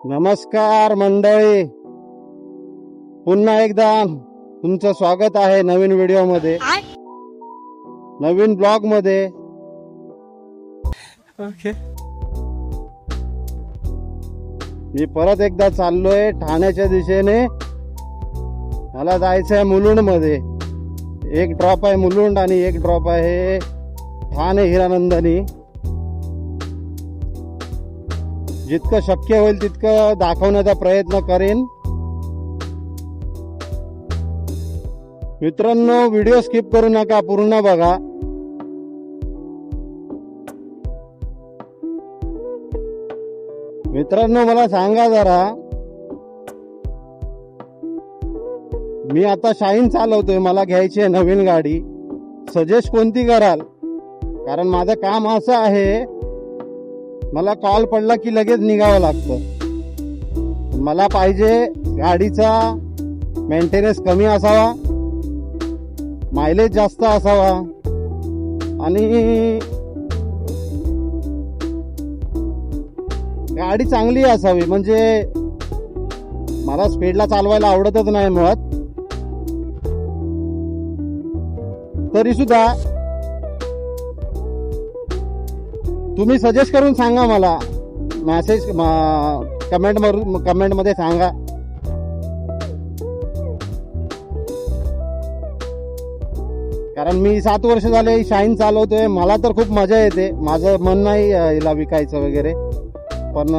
नमस्कार मंडळी, पुन्हा एकदा तुमचं स्वागत आहे नवीन व्हिडिओ मध्ये, नवीन ब्लॉग मध्ये. ओके. मी परत एकदा चाललोय ठाण्याच्या दिशेने. मला जायचं आहे मुलुंड मध्ये. एक ड्रॉप आहे मुलुंड आणि एक ड्रॉप आहे ठाणे हिरानंदानी. जितकं शक्य होईल तितकं दाखवण्याचा प्रयत्न करेन. मित्रांनो, व्हिडिओ स्किप करू नका, पूर्ण बघा. मित्रांनो, मला सांगा जरा, मी आता शाईन चालवतोय, मला घ्यायची आहे नवीन गाडी. सजेस्ट कोणती कराल? कारण माझं काम असं आहे, मला कॉल पडला की लगेच निघावं लागतं. मला पाहिजे गाडीचा मेंटेनन्स कमी असावा, मायलेज जास्त असावा आणि गाडी चांगली असावी. म्हणजे मला स्पीडला चालवायला आवडतच नाही मुळात. तरी सुद्धा तुम्ही सजेस्ट करून सांगा मला. मेसेज कमेंट मध्ये सांगा. कारण मी 7 वर्ष झाले शाईन चालवतोय. मला तर खूप मजा येते. माझं मन नाही हिला विकायचं वगैरे, पण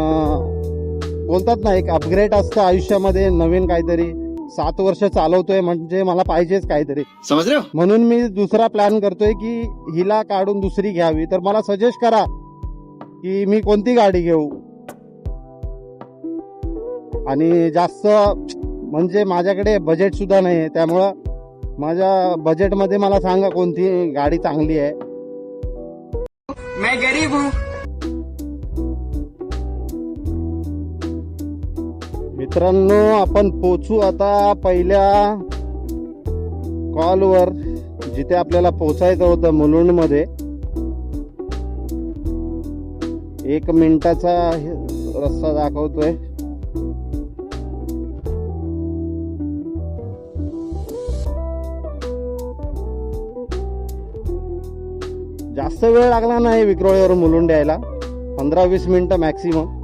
बोलतात ना, एक अपग्रेड असतं आयुष्यामध्ये, नवीन काहीतरी. 7 वर्ष चालवतोय म्हणजे मला पाहिजेच काहीतरी, समझ रहे हो? म्हणून मी दुसरा प्लॅन करतोय की हिला काढून दुसरी घ्यावी. तर मला सजेस्ट करा की मी कोणती गाडी घेऊ. आणि जास्त म्हणजे माझ्याकडे बजेट सुद्धा नाही आहे, त्यामुळं माझ्या बजेटमध्ये मला सांगा कोणती गाडी चांगली आहे. मैं गरीब हूँ. मित्रांनो, आपण पोचू आता पहिल्या कॉलवर, जिथे आपल्याला पोचायचं होतं मुलुंड मध्ये. 1 मिनिटाचा रस्ता दाखवतोय. जास्त वेळ लागला नाही विक्रोळीवर मुलुंड यायला, 15-20 मिनिटं मॅक्सिमम.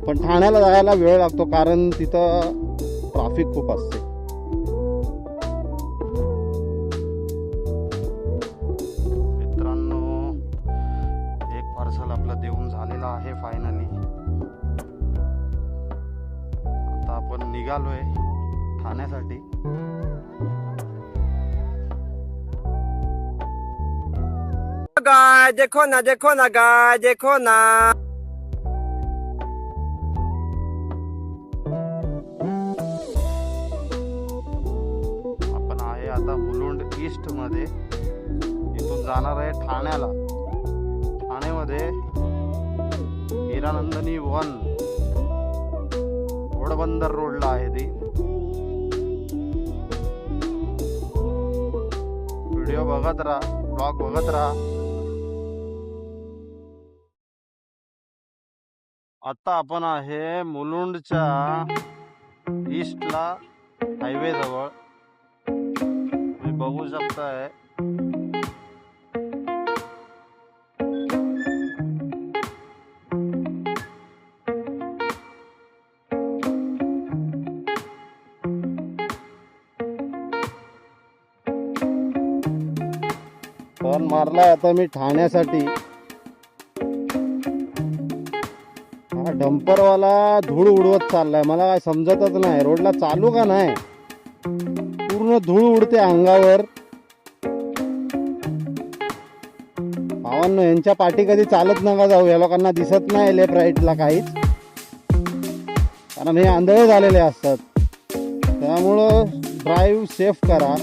पण ठाण्याला जायला वेळ लागतो, कारण तिथं ट्रॅफिक खूप असते. मित्रांनो, एक पार्सल आपलं देऊन झालेलं आहे फायनली. आता आपण निघालोय ठाण्यासाठी. गाय देखो ना, देखो ना, गाय देखो ना. आपण आहे आता मुलुंड ईस्ट मध्ये. इथून जाणार आहे ठाण्याला. ठाण्यामध्ये हिरानंदानी 1 घोडबंदर रोडला आहे ती. व्हिडिओ बघत राहा, ब्लॉग बघत राहा. आता आपण आहे मुलुंडच्या ईस्टला हायवे जवळ. तुम्ही बघू शकताय टर्न मारलाय आता मी ठाण्यासाठी. हा डंपरवाला धूळ उडवत चाललाय, मला काय समजतच नाही. रोडला चालू का नाही, पूर्ण धूळ उडते अंगावर. भावांनो, यांच्या पाठी कधी चालत नका जाऊ. या लोकांना दिसत नाही लेफ्ट राईटला काहीच, कारण हे आंधळे झालेले असतात. त्यामुळं ड्राईव्ह सेफ करा.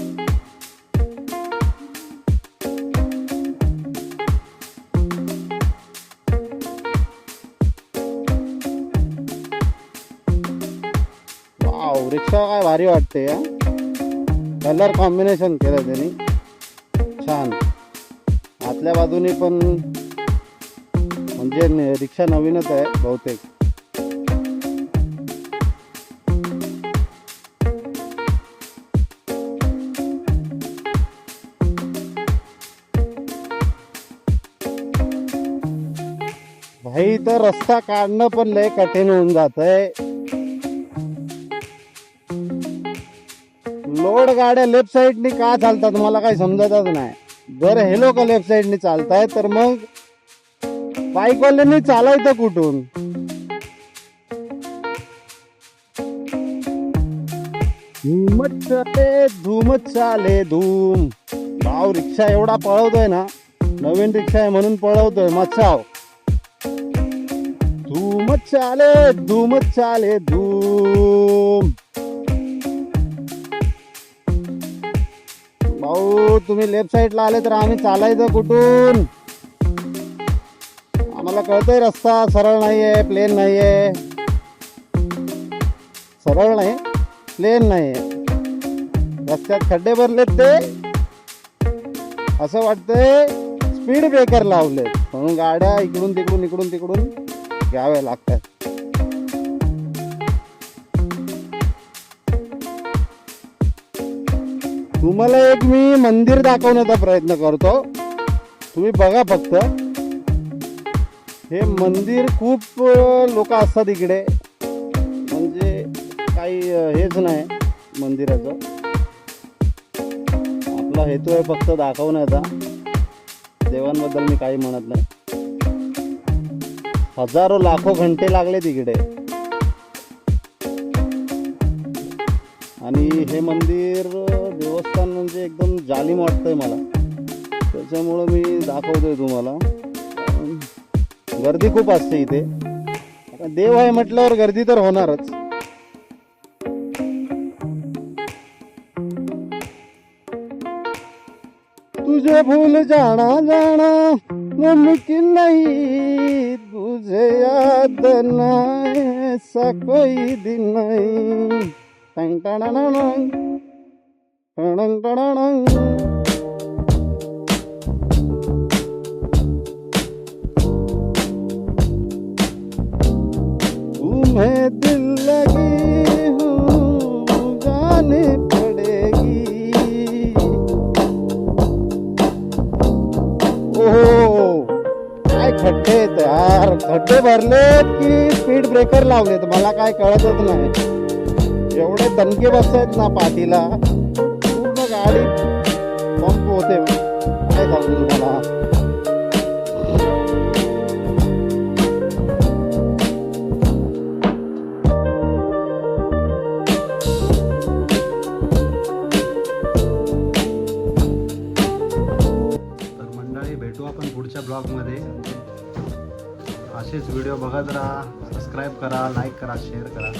रिक्षा काय भारी वाटते. कलर कॉम्बिनेशन केलं त्यांनी छान. आतल्या बाजूने पण म्हणजे रिक्षा नवीनच आहे बहुतेक. भाई तर रस्ता काढणं पण लय कठीण होऊन जात आहे. लोड गाड्या लेफ्ट साईडनी का चालतात मला काही समजतच नाही. जर हे लोक लेफ्ट साईडनी चालताय तर मग बाईकवाल्यांनी चालायचं कुठून? धूम चाले धूम. भाव रिक्षा एवढा पळवतोय ना, नवीन रिक्षा आहे म्हणून पळवतोय मच्छाव. धूम चाले धूम. भाऊ तुम्ही लेफ्ट साईडला आले तर आम्ही चालायचं कुठून? आम्हाला कळतंय रस्ता सरळ नाहीये, प्लेन नाहीये. सरळ नाही, प्लेन नाहीये. रस्त्यात खड्डे भरलेत ते असं वाटतंय स्पीड ब्रेकर लावले म्हणून गाड्या इकडून तिकडून घ्याव्या लागतात. तुम्हाला एक मी मंदिर दाखवण्याचा प्रयत्न करतो. तुम्ही बघा फक्त. हे मंदिर खूप लोक असतात इकडे, म्हणजे काही हेच नाही मंदिराचं. आपला हेतू आहे फक्त दाखवण्याचा. देवांबद्दल मी काही म्हणत नाही. हजारो लाखो घंटे लागले तिकडे. आणि हे मंदिर देवस्थान म्हणजे एकदम जालिम वाटतंय मला, त्याच्यामुळं मी दाखवतोय तुम्हाला. गर्दी खूप असते इथे. आता देव आहे म्हटल्यावर गर्दी तर होणारच. तुझे भूल जाना मुमकिन नहीं, तुझे याद ना ऐसा कोई दिन नहीं. टंग टणणणंग, टणंग टणणंग. तुम्हें दिल लगी हूँ जाने पड़ेगी. ओहो काय खड्डे आहेत यार. खड्डे भरलेत की स्पीड ब्रेकर लावलेत मला काय कळतच नाही. एवढे दणके बसतायत ना पाठीला, पूर्ण गाडी पंप होते. काय सांगू तुम्हाला. तर मंडळी भेटू आपण पुढच्या ब्लॉगमध्ये. असेच व्हिडिओ बघत राहा. सबस्क्राईब करा, लाईक करा, शेअर करा.